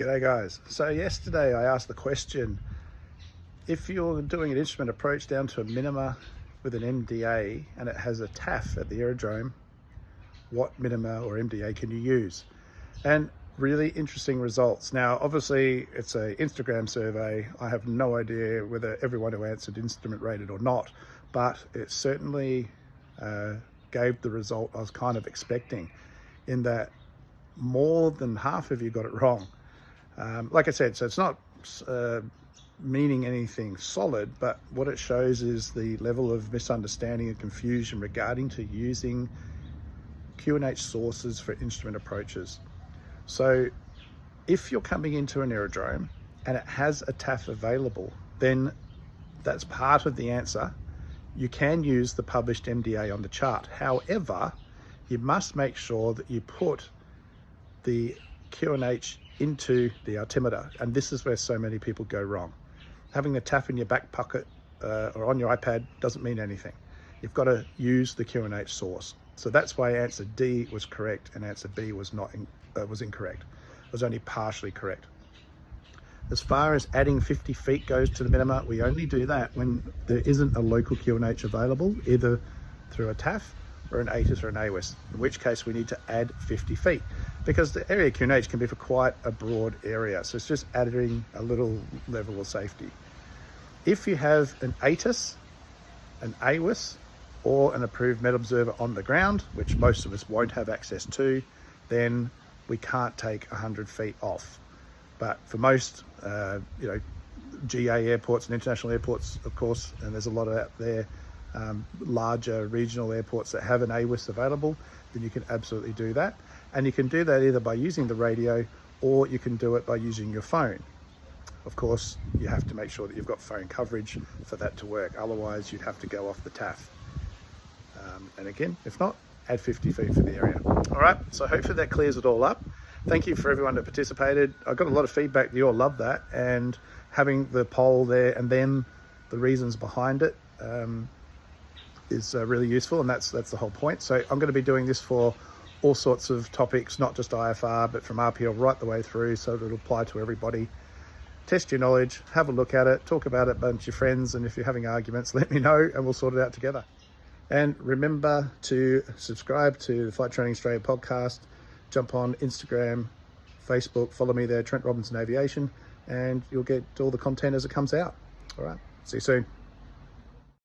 G'day guys. So yesterday I asked the question, if you're doing an instrument approach down to a Minima with an MDA and it has a TAF at the aerodrome, what Minima or MDA can you use? And really interesting results. Now obviously it's an Instagram survey. I have no idea whether everyone who answered instrument rated or not, but it certainly gave the result I was kind of expecting, in that more than half of you got it wrong. Like I said, so it's not meaning anything solid, but what it shows is the level of misunderstanding and confusion regarding to using QNH sources for instrument approaches. So if you're coming into an aerodrome and it has a TAF available, then that's part of the answer. You can use the published MDA on the chart. However, you must make sure that you put the QNH into the altimeter, and this is where so many people go wrong. Having the TAF in your back pocket or on your iPad doesn't mean anything. You've got to use the QNH source. So that's why answer D was correct and answer B was incorrect. It was only partially correct. As far as adding 50 feet goes to the Minima, we only do that when there isn't a local QNH available, either through a TAF or an ATIS or an AWIS, in which case we need to add 50 feet, because the area QNH can be for quite a broad area. So it's just adding a little level of safety. If you have an ATIS, an AWIS, or an approved Met Observer on the ground, which most of us won't have access to, then we can't take 100 feet off. But for most, GA airports and international airports, of course, and there's a lot out there, larger regional airports that have an AWIS available, then you can absolutely do that. And you can do that either by using the radio or you can do it by using your phone. Of course, you have to make sure that you've got phone coverage for that to work. Otherwise, you'd have to go off the TAF. And again, if not, add 50 feet for the area. All right, so hopefully that clears it all up. Thank you for everyone that participated. I got a lot of feedback. You all love that. And having the poll there and then the reasons behind it is really useful, and that's the whole point. So I'm going to be doing this for all sorts of topics, not just IFR, but from RPL right the way through, so it'll apply to everybody. Test your knowledge, have a look at it, talk about it with a bunch of your friends, and if you're having arguments, let me know and we'll sort it out together. And remember to subscribe to the Flight Training Australia podcast, jump on Instagram, Facebook, follow me there, Trent Robinson Aviation, and you'll get all the content as it comes out. All right, see you soon.